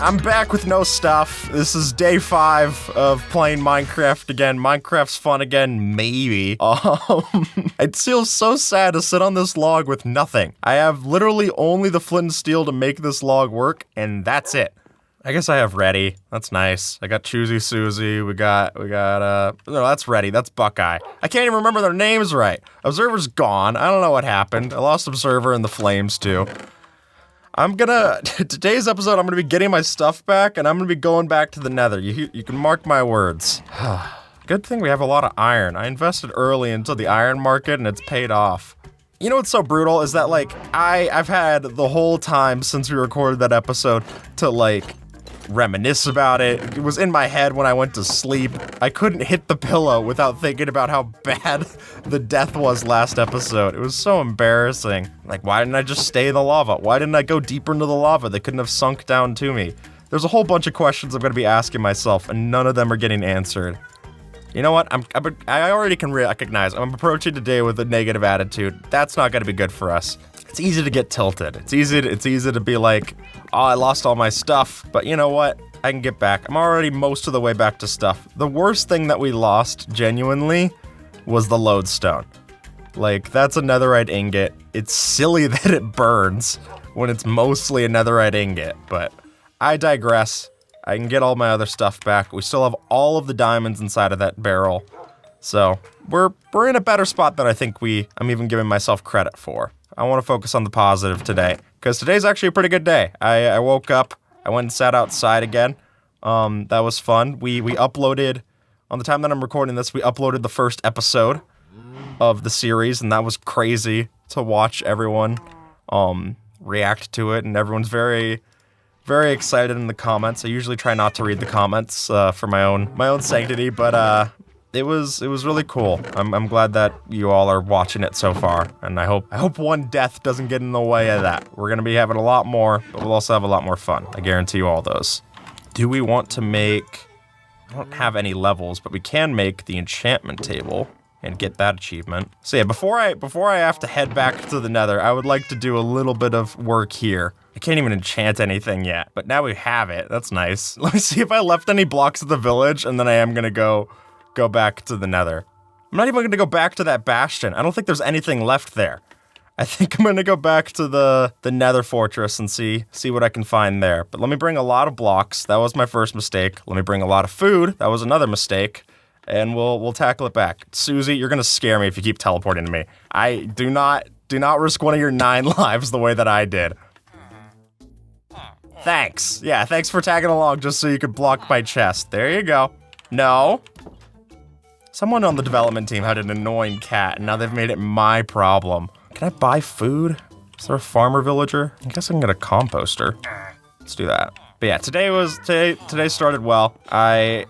I'm back with no stuff. This is day 5 of playing Minecraft again. Minecraft's fun again, maybe. It feels so sad to sit on this log with nothing. I have literally only the flint and steel to make this log work, and that's it. I guess I have Reddy. That's nice. I got Choosy Susie. We got, no, that's Reddy. That's Buckeye. I can't even remember their names right. Observer's gone. I don't know what happened. I lost Observer in the flames, too. Today's episode, I'm gonna be getting my stuff back, and I'm gonna be going back to the Nether. You can mark my words. Good thing we have a lot of iron. I invested early into the iron market, and it's paid off. You know what's so brutal is that, like, I've had the whole time since we recorded that episode to, like, reminisce about it. It was in my head when I went to sleep. I couldn't hit the pillow without thinking about how bad the death was last episode. It was so embarrassing. Like, why didn't I just stay in the lava? Why didn't I go deeper into the lava? They couldn't have sunk down to me. There's a whole bunch of questions I'm gonna be asking myself, and none of them are getting answered. You know what? I already can recognize I'm approaching today with a negative attitude. That's not gonna be good for us. It's easy to get tilted. It's easy to be like, oh, I lost all my stuff, but you know what? I can get back. I'm already most of the way back to stuff. The worst thing that we lost, genuinely, was the lodestone. Like, that's a netherite ingot. It's silly that it burns when it's mostly a netherite ingot, but I digress. I can get all my other stuff back. We still have all of the diamonds inside of that barrel. So, we're in a better spot than I think I'm even giving myself credit for. I want to focus on the positive today, because today's actually a pretty good day. I woke up, I went and sat outside again. That was fun. We uploaded, on the time that I'm recording this, we uploaded the first episode of the series, and that was crazy to watch everyone react to it, and everyone's very, very excited in the comments. I usually try not to read the comments for my own sanctity, but it was really cool. I'm glad that you all are watching it so far, and I hope one death doesn't get in the way of that. We're gonna be having a lot more, but we'll also have a lot more fun. I guarantee you all those. Do we want to make? I don't have any levels, but we can make the enchantment table and get that achievement. So yeah, before I have to head back to the Nether, I would like to do a little bit of work here. I can't even enchant anything yet, but now we have it. That's nice. Let me see if I left any blocks at the village, and then I am gonna go back to the Nether. I'm not even gonna go back to that bastion. I don't think there's anything left there. I think I'm gonna go back to the Nether fortress and see what I can find there. But let me bring a lot of blocks. That was my first mistake. Let me bring a lot of food. That was another mistake. And we'll tackle it back. Susie, you're gonna scare me if you keep teleporting to me. I do not risk one of your 9 lives the way that I did. Thanks. Yeah, thanks for tagging along just so you could block my chest. There you go. No. Someone on the development team had an annoying cat, and now they've made it my problem. Can I buy food? Is there a farmer villager? I guess I can get a composter. Let's do that. But yeah, today started well. I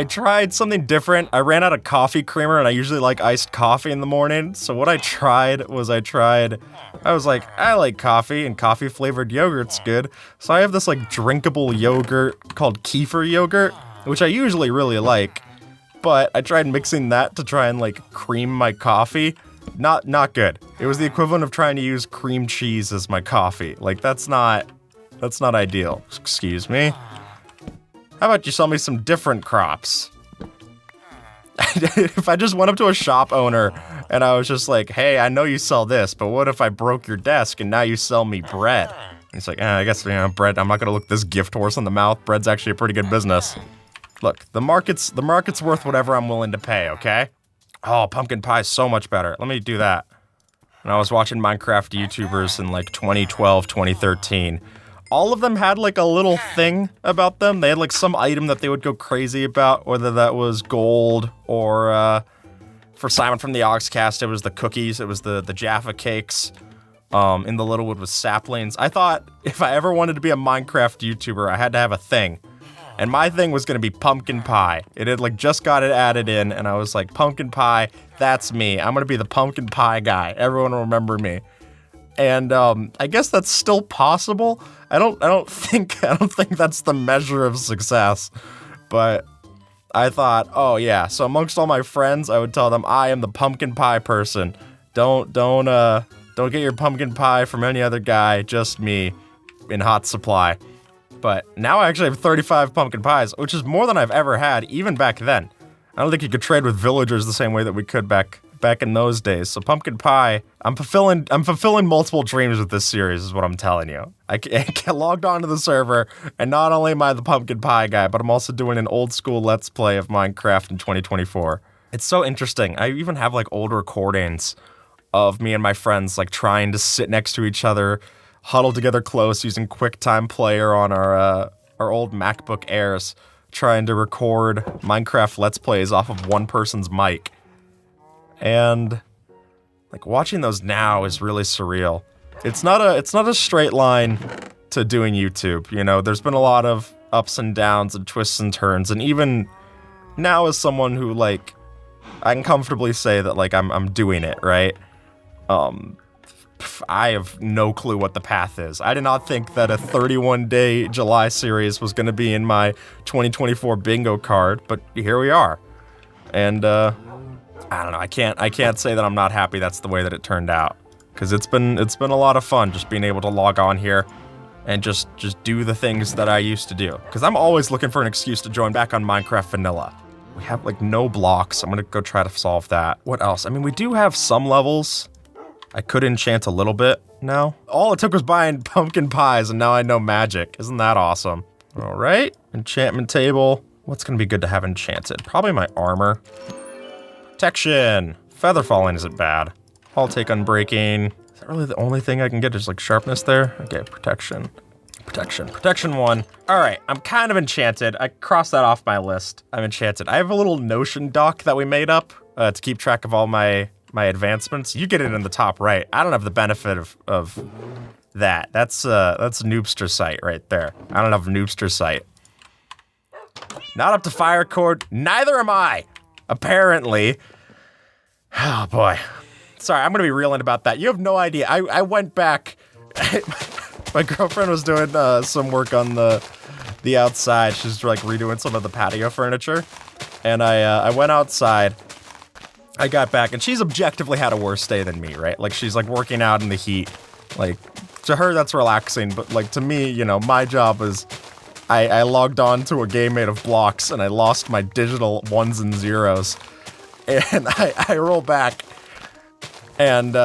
tried something different. I ran out of coffee creamer, and I usually like iced coffee in the morning. So what I tried was I was like, I like coffee, and coffee flavored yogurt's good. So I have this like drinkable yogurt called kefir yogurt, which I usually really like. But I tried mixing that to try and like cream my coffee. Not good. It was the equivalent of trying to use cream cheese as my coffee. Like that's not ideal. Excuse me. How about you sell me some different crops? If I just went up to a shop owner and I was just like, hey, I know you sell this, but what if I broke your desk and now you sell me bread? And he's like, I guess, bread, I'm not gonna look this gift horse in the mouth. Bread's actually a pretty good business. Look, the market's worth whatever I'm willing to pay, okay? Oh, pumpkin pie is so much better. Let me do that. And I was watching Minecraft YouTubers in like 2012, 2013. All of them had like a little thing about them. They had like some item that they would go crazy about, whether that was gold or for Simon from the Oxcast, it was the cookies, it was the Jaffa cakes. In the Littlewood was saplings. I thought if I ever wanted to be a Minecraft YouTuber, I had to have a thing. And my thing was gonna be pumpkin pie. It had like just got it added in, and I was like, pumpkin pie, that's me. I'm gonna be the pumpkin pie guy. Everyone will remember me. And I guess that's still possible. I don't think that's the measure of success. But I thought, oh yeah. So amongst all my friends, I would tell them I am the pumpkin pie person. Don't get your pumpkin pie from any other guy, just me in hot supply. But now I actually have 35 pumpkin pies, which is more than I've ever had, even back then. I don't think you could trade with villagers the same way that we could back in those days. So pumpkin pie, I'm fulfilling multiple dreams with this series is what I'm telling you. I get logged onto the server, and not only am I the pumpkin pie guy, but I'm also doing an old school Let's Play of Minecraft in 2024. It's so interesting. I even have like old recordings of me and my friends like trying to sit next to each other, huddle together close using QuickTime Player on our old MacBook Airs, trying to record Minecraft Let's Plays off of one person's mic. And like watching those now is really surreal. It's not a straight line to doing YouTube, you know. There's been a lot of ups and downs and twists and turns, and even now as someone who like I can comfortably say that like I'm doing it, right? I have no clue what the path is. I did not think that a 31-day July series was going to be in my 2024 bingo card, but here we are. And I don't know. I can't say that I'm not happy that's the way that it turned out, because it's been a lot of fun just being able to log on here and just do the things that I used to do. Because I'm always looking for an excuse to join back on Minecraft Vanilla. We have like no blocks. I'm gonna go try to solve that. What else? I mean, we do have some levels. I could enchant a little bit now. All it took was buying pumpkin pies, and now I know magic. Isn't that awesome? All right, enchantment table. What's gonna be good to have enchanted? Probably my armor. Protection. Feather falling isn't bad. I'll take unbreaking. Is that really the only thing I can get? Is like sharpness there? Okay, protection. Protection 1. All right, I'm kind of enchanted. I crossed that off my list. I'm enchanted. I have a little Notion doc that we made up to keep track of all my advancements. You get it in the top right. I don't have the benefit of that. That's Noobster Sight right there. I don't have Noobster Sight. Not up to fire cord. Neither am I, apparently. Oh boy. Sorry, I'm gonna be reeling about that. You have no idea. I went back. My girlfriend was doing some work on the outside. She's like redoing some of the patio furniture, and I went outside. I got back, and she's objectively had a worse day than me, right? Like, she's like working out in the heat. Like, to her that's relaxing, but like to me, you know, my job is I logged on to a game made of blocks, and I lost my digital ones and zeros, and I roll back, and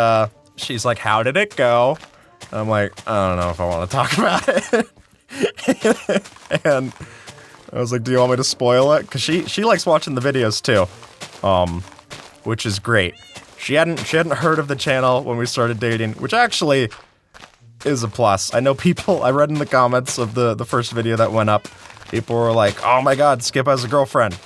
she's like, "How did it go?" I'm like, I don't know if I want to talk about it. And I was like, do you want me to spoil it? Because she likes watching the videos too, which is great. She hadn't heard of the channel when we started dating, which actually is a plus. I know people, I read in the comments of the first video that went up, people were like, oh my god, Skip has a girlfriend.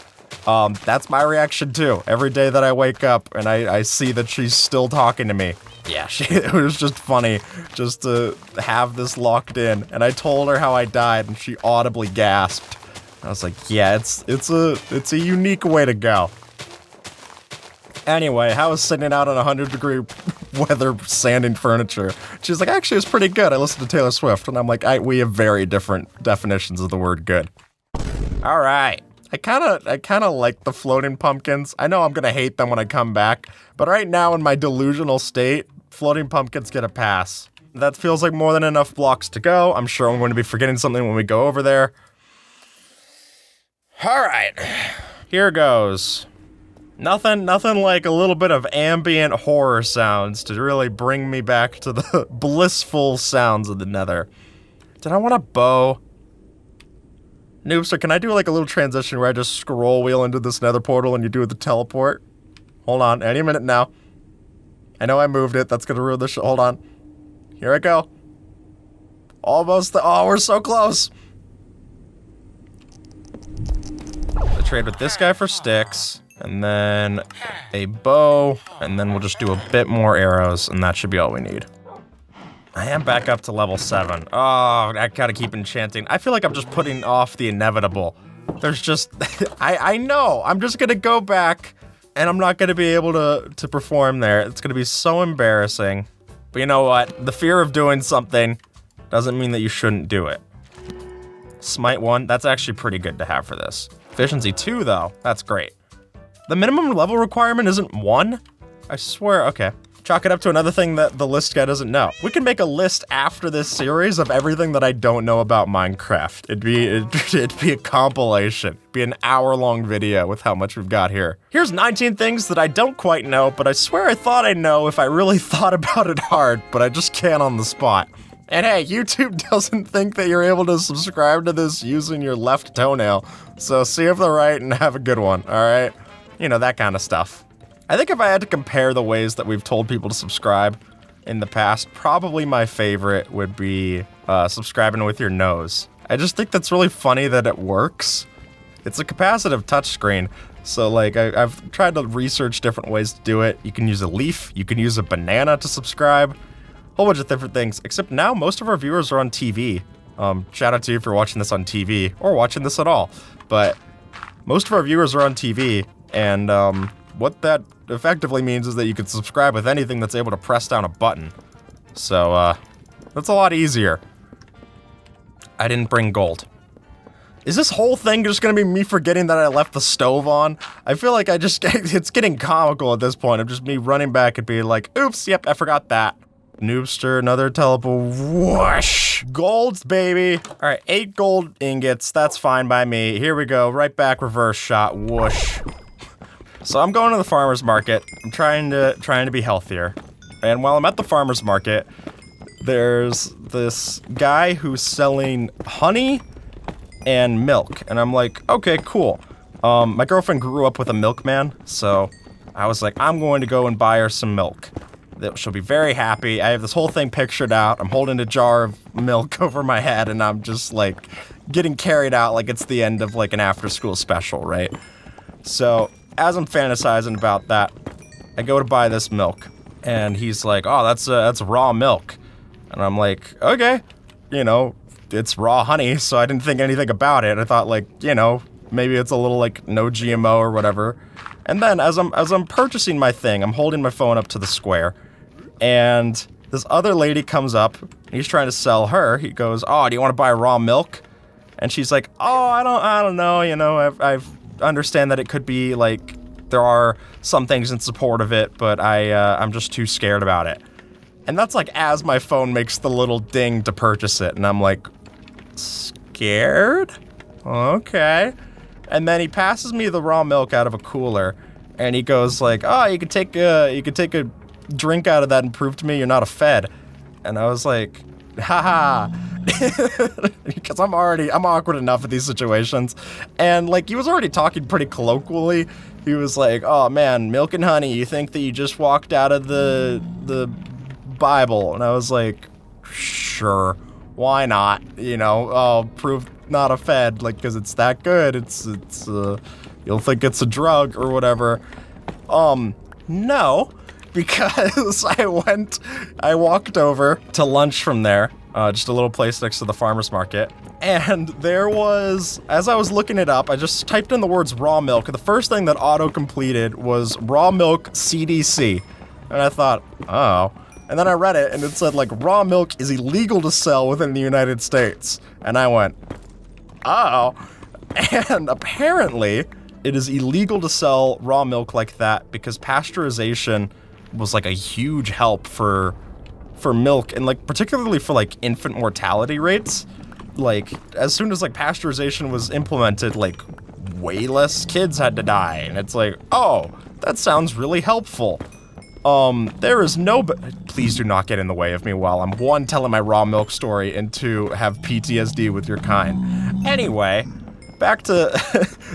That's my reaction too. Every day that I wake up and I see that she's still talking to me. Yeah, it was just funny just to have this locked in. And I told her how I died, and she audibly gasped. I was like, yeah, it's a unique way to go. Anyway, how was sitting out on 100-degree weather sanding furniture? She's like, actually, it's pretty good. I listened to Taylor Swift, and I'm like, we have very different definitions of the word good. All right. I kind of like the floating pumpkins. I know I'm gonna hate them when I come back, but right now in my delusional state, floating pumpkins get a pass. That feels like more than enough blocks to go. I'm sure I'm going to be forgetting something when we go over there. All right, here goes. Nothing like a little bit of ambient horror sounds to really bring me back to the blissful sounds of the Nether. Did I want a bow? Noobster, can I do like a little transition where I just scroll wheel into this Nether portal and you do the teleport? Hold on, any minute now. I know I moved it, that's gonna ruin the show. Hold on. Here I go. Almost, oh, we're so close. I trade with this guy for sticks, and then a bow, and then we'll just do a bit more arrows, and that should be all we need. I am back up to level 7. Oh, I gotta keep enchanting. I feel like I'm just putting off the inevitable. There's just, I know, I'm just gonna go back, and I'm not gonna be able to perform there. It's gonna be so embarrassing. But you know what? The fear of doing something doesn't mean that you shouldn't do it. Smite 1, that's actually pretty good to have for this. Efficiency 2 though, that's great. The minimum level requirement isn't 1? I swear, okay. Chalk it up to another thing that the list guy doesn't know. We can make a list after this series of everything that I don't know about Minecraft. It'd be a compilation. It'd be an hour-long video with how much we've got here. Here's 19 things that I don't quite know, but I swear I thought I'd know if I really thought about it hard, but I just can't on the spot. And hey, YouTube doesn't think that you're able to subscribe to this using your left toenail, so see if they're right and have a good one, alright? You know, that kind of stuff. I think if I had to compare the ways that we've told people to subscribe in the past, probably my favorite would be subscribing with your nose. I just think that's really funny that it works. It's a capacitive touchscreen, so like I've tried to research different ways to do it. You can use a leaf, you can use a banana to subscribe, a whole bunch of different things, except now most of our viewers are on TV. Shout out to you if you're watching this on TV, or watching this at all, but most of our viewers are on TV, and what that effectively means is that you can subscribe with anything that's able to press down a button. So, that's a lot easier. I didn't bring gold. Is this whole thing just gonna be me forgetting that I left the stove on? I feel like it's getting comical at this point of just me running back and being like, oops, yep, I forgot that. Noobster, another teleport, whoosh! Golds, baby! Alright, 8 gold ingots, that's fine by me. Here we go, right back, reverse shot, whoosh. So I'm going to the farmer's market. I'm trying to be healthier. And while I'm at the farmer's market, there's this guy who's selling honey and milk. And I'm like, okay, cool. My girlfriend grew up with a milkman, so I was like, I'm going to go and buy her some milk. She'll be very happy. I have this whole thing pictured out. I'm holding a jar of milk over my head, and I'm just like getting carried out like it's the end of like an after-school special, right? So as I'm fantasizing about that, I go to buy this milk, and he's like, oh, that's raw milk. And I'm like, okay, you know, it's raw honey, so I didn't think anything about it. I thought like, you know, maybe it's a little like no GMO or whatever. And then as I'm purchasing my thing, I'm holding my phone up to the square, and this other lady comes up, and he's trying to sell her. He goes, oh, do you want to buy raw milk? And she's like, oh, I don't know, you know, I've understand that it could be like there are some things in support of it, but I'm just too scared about it. And that's like as my phone makes the little ding to purchase it, and I'm like, scared? Okay. And then he passes me the raw milk out of a cooler, and he goes like, oh, you could take a drink out of that and prove to me you're not a Fed. And I was like, haha. Because I'm awkward enough at these situations. And like, he was already talking pretty colloquially. He was like, oh man, milk and honey, you think that you just walked out of the Bible? And I was like, sure, why not? You know, I'll prove not a Fed, like, because it's that good. It's you'll think it's a drug or whatever. No, because I walked over to lunch from there. Just a little place next to the farmer's market. And there was, as I was looking it up, I just typed in the words raw milk. The first thing that auto-completed was raw milk CDC. And I thought, oh. And then I read it, and it said, like, raw milk is illegal to sell within the United States. And I went, oh. And apparently, it is illegal to sell raw milk like that because pasteurization was, like, a huge help for milk, and like particularly for like infant mortality rates. Like as soon as like pasteurization was implemented, like way less kids had to die, and it's like, oh, that sounds really helpful. There is no, please do not get in the way of me while I'm one, telling my raw milk story, and two, have PTSD with your kind. Anyway, back to,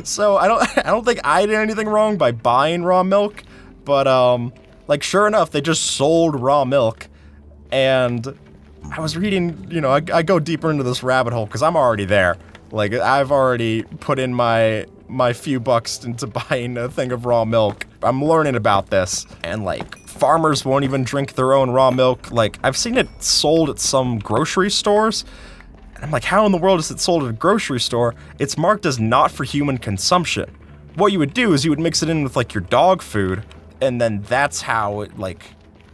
so I don't think I did anything wrong by buying raw milk, but like sure enough, they just sold raw milk. And I was reading, you know, I go deeper into this rabbit hole because I'm already there. Like, I've already put in my few bucks into buying a thing of raw milk. I'm learning about this. And, like, farmers won't even drink their own raw milk. Like, I've seen it sold at some grocery stores. And I'm like, how in the world is it sold at a grocery store? It's marked as not for human consumption. What you would do is you would mix it in with, like, your dog food. And then that's how it, like,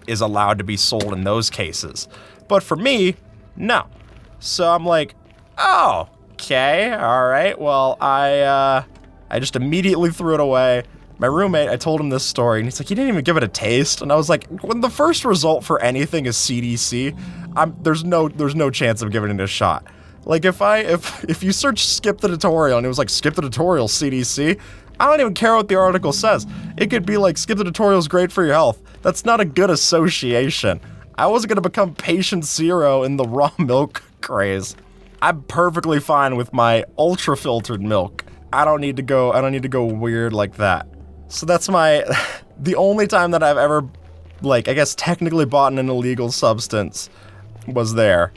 is allowed to be sold in those cases. But for me, no. So I'm like, oh, okay, all right. Well, I just immediately threw it away. My roommate, I told him this story, and he's like, you didn't even give it a taste? And I was like, when the first result for anything is CDC, there's no chance of giving it a shot. Like, if you search skip the tutorial, and it was like, skip the tutorial, CDC, I don't even care what the article says. It could be like, skip the tutorial is great for your health. That's not a good association. I wasn't gonna become patient zero in the raw milk craze. I'm perfectly fine with my ultra filtered milk. I don't need to go weird like that. So that's the only time that I've ever, like, I guess technically bought an illegal substance was there.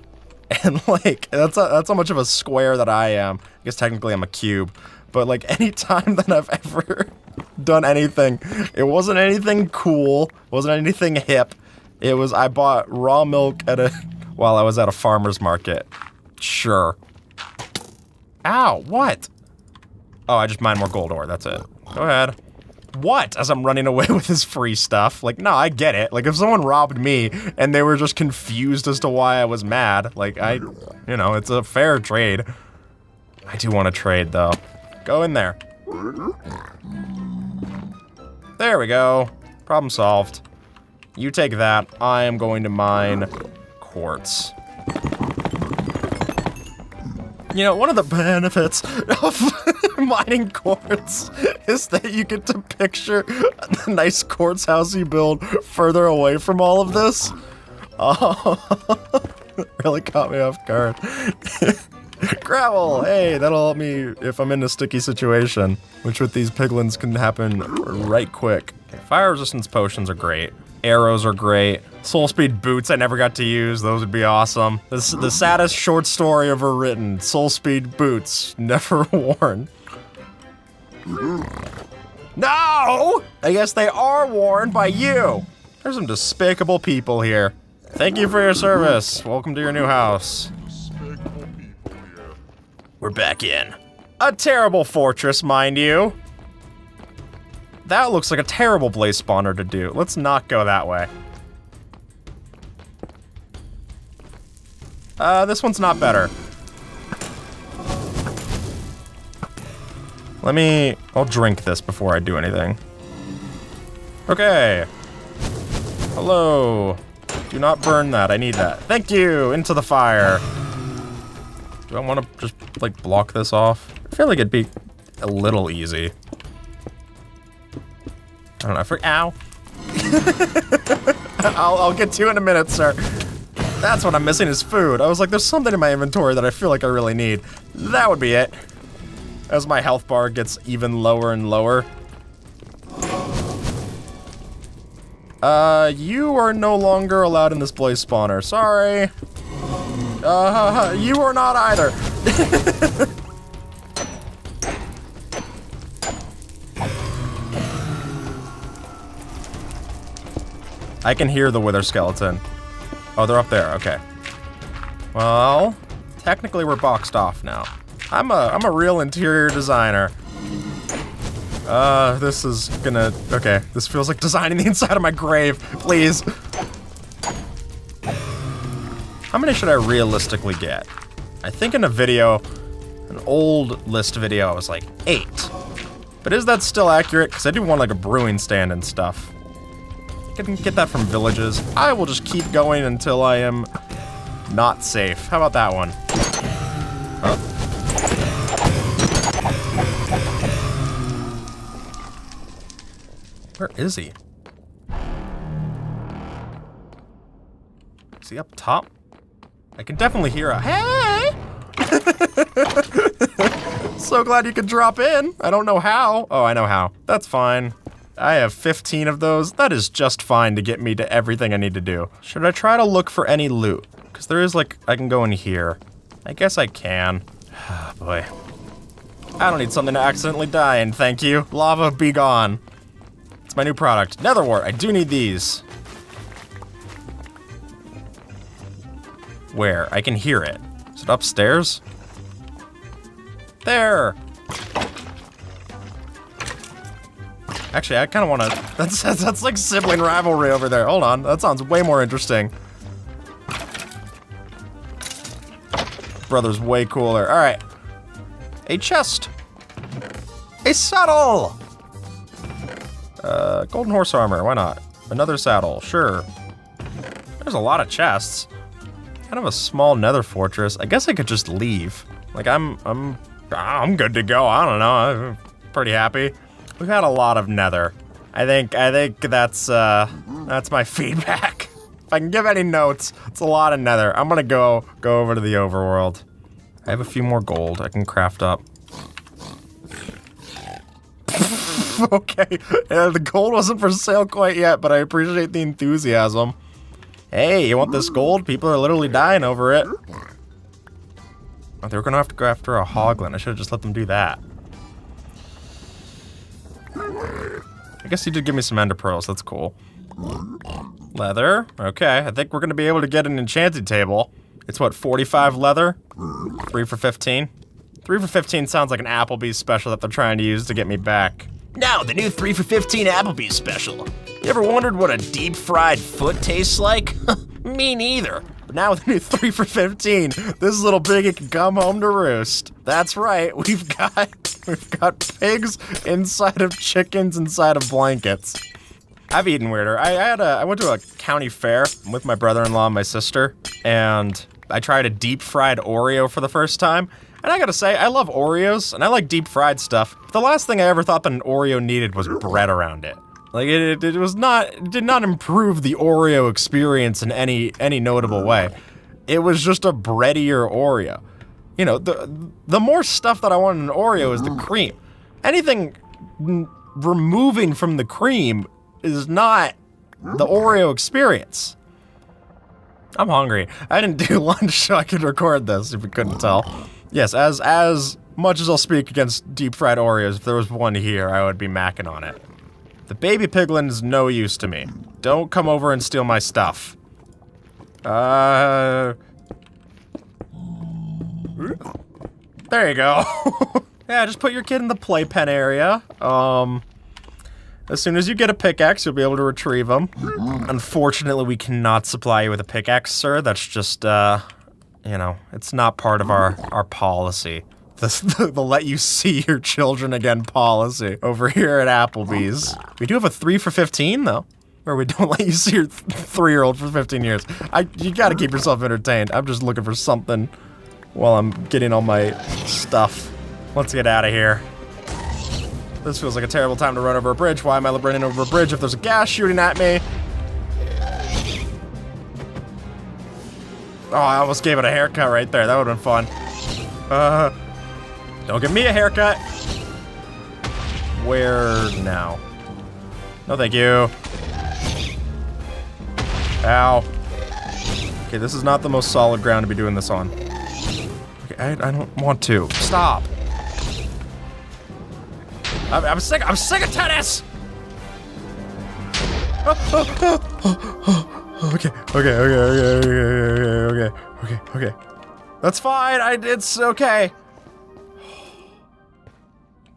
And like, that's how much of a square that I am. I guess technically I'm a cube. But like, any time that I've ever done anything, it wasn't anything cool, wasn't anything hip. It was, I bought raw milk while I was at a farmer's market. Sure. Ow, what? Oh, I just mined more gold ore, that's it. Go ahead. What? As I'm running away with his free stuff. Like, no, I get it. Like, if someone robbed me and they were just confused as to why I was mad, like, you know, it's a fair trade. I do want to trade, though. Go in there. There we go. Problem solved. You take that. I am going to mine quartz. You know, one of the benefits of mining quartz is that you get to picture the nice quartz house you build further away from all of this. Oh, really caught me off guard. Gravel! Hey, that'll help me if I'm in a sticky situation, which with these piglins can happen right quick. Fire resistance potions are great. Arrows are great. Soul speed boots I never got to use. Those would be awesome. This is the saddest short story ever written. Soul speed boots, never worn. No! I guess they are worn by you. There's some despicable people here. Thank you for your service. Welcome to your new house. We're back in. A terrible fortress, mind you. That looks like a terrible blaze spawner to do. Let's not go that way. This one's not better. I'll drink this before I do anything. Okay. Hello. Do not burn that, I need that. Thank you, into the fire. Do I want to just, like, block this off? I feel like it'd be a little easy. I don't know, ow. I'll get to you in a minute, sir. That's what I'm missing is food. I was like, there's something in my inventory that I feel like I really need. That would be it. As my health bar gets even lower and lower. You are no longer allowed in this blaze spawner. Sorry. You are not either. I can hear the wither skeleton. Oh, they're up there, okay. Well, technically we're boxed off now. I'm a real interior designer. This is gonna, okay. This feels like designing the inside of my grave, please. How many should I realistically get? I think in a video, an old list video, I was like 8. But is that still accurate? Because I do want like a brewing stand and stuff. I can get that from villages. I will just keep going until I am not safe. How about that one? Huh? Where is he? Is he up top? I can definitely hear a hey! So glad you could drop in. I don't know how. Oh, I know how. That's fine. I have 15 of those. That is just fine to get me to everything I need to do. Should I try to look for any loot? Because there is like, I can go in here. I guess I can. Oh, boy. I don't need something to accidentally die in, thank you. Lava, be gone. It's my new product. Nether wart, I do need these. Where? I can hear it. Is it upstairs? There! Actually, I kind of want to... That's like sibling rivalry over there. Hold on, that sounds way more interesting. Brother's way cooler. All right. A chest. A saddle! Golden horse armor, why not? Another saddle, sure. There's a lot of chests. Kind of a small nether fortress. I guess I could just leave. Like, I'm good to go. I don't know, I'm pretty happy. We've had a lot of nether. I think that's my feedback. If I can give any notes, it's a lot of nether. I'm gonna go over to the overworld. I have a few more gold I can craft up. Okay, the gold wasn't for sale quite yet, but I appreciate the enthusiasm. Hey, you want this gold? People are literally dying over it. Oh, they were gonna have to go after a hoglin. I should have just let them do that. I guess he did give me some ender pearls, that's cool. Leather, okay. I think we're gonna be able to get an enchanted table. It's what, 45 leather? 3 for 15? 3 for 15 sounds like an Applebee's special that they're trying to use to get me back. Now, the new 3 for 15 Applebee's special. You ever wondered what a deep fried foot tastes like? Me neither. But now with the new 3 for 15, this little piggy can come home to roost. That's right, we've got pigs inside of chickens inside of blankets. I've eaten weirder. I went to a county fair with my brother-in-law and my sister, and I tried a deep fried Oreo for the first time. And I gotta say, I love Oreos, and I like deep fried stuff. But the last thing I ever thought that an Oreo needed was bread around it. Like, it did not improve the Oreo experience in any notable way. It was just a breadier Oreo. You know, the more stuff that I want in an Oreo is the cream. Anything removing from the cream is not the Oreo experience. I'm hungry. I didn't do lunch so I could record this, if you couldn't tell. Yes, as much as I'll speak against deep fried Oreos, if there was one here, I would be macking on it. The baby piglin is no use to me. Don't come over and steal my stuff. There you go. Yeah, just put your kid in the playpen area. As soon as you get a pickaxe, you'll be able to retrieve them. Unfortunately, we cannot supply you with a pickaxe, sir. That's just, you know, it's not part of our policy. The let you see your children again policy over here at Applebee's. We do have a 3 for 15 though, where we don't let you see your 3-year-old for 15 years. You gotta keep yourself entertained. I'm just looking for something while I'm getting all my stuff. Let's get out of here. This feels like a terrible time to run over a bridge. Why am I running over a bridge if there's a gas shooting at me? Oh, I almost gave it a haircut right there. That would've been fun. Don't give me a haircut. Where now? No, thank you. Ow. Okay, this is not the most solid ground to be doing this on. Okay, I don't want to. Stop. I'm sick of tennis! Okay. That's fine, it's okay.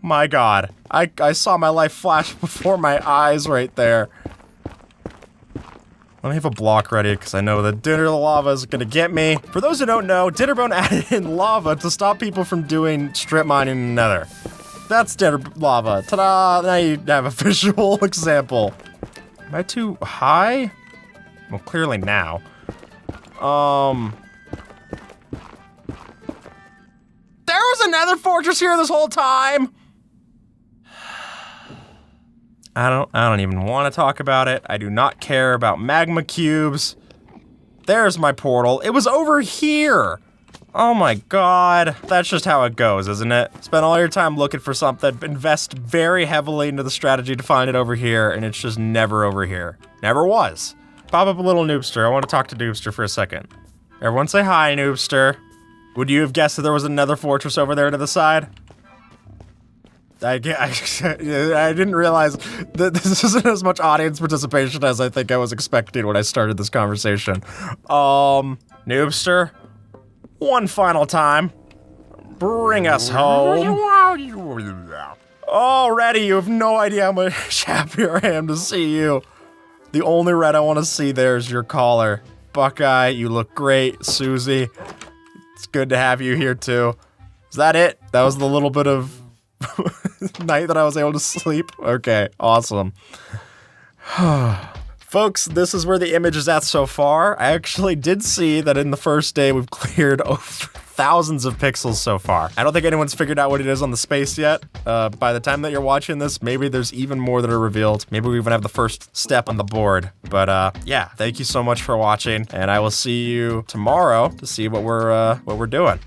My God, I saw my life flash before my eyes right there. Let me have a block ready, because I know that Dinner Lava is gonna get me. For those who don't know, Dinnerbone added in lava to stop people from doing strip mining in Nether. That's Dinner Lava. Ta-da! Now you have a visual example. Am I too high? Well, clearly now. There was another fortress here this whole time! I don't even want to talk about it. I do not care about magma cubes. There's my portal. It was over here! Oh my God. That's just how it goes, isn't it? Spend all your time looking for something, invest very heavily into the strategy to find it over here, and it's just never over here. Never was. Pop up a little Noobster. I want to talk to Noobster for a second. Everyone say hi, Noobster. Would you have guessed that there was another fortress over there to the side? I didn't realize that this isn't as much audience participation as I think I was expecting when I started this conversation. Noobster, one final time. Bring us home. Already, you have no idea how much happier I am to see you. The only red I want to see there is your collar. Buckeye, you look great. Susie, it's good to have you here too. Is that it? That was the little bit of night that I was able to sleep. Okay, awesome. Folks, this is where the image is at so far. I actually did see that in the first day we've cleared over thousands of pixels so far. I don't think anyone's figured out what it is on the space yet. By the time that you're watching this, maybe there's even more that are revealed. Maybe we even have the first step on the board. But yeah, thank you so much for watching, and I will see you tomorrow to see what we're doing.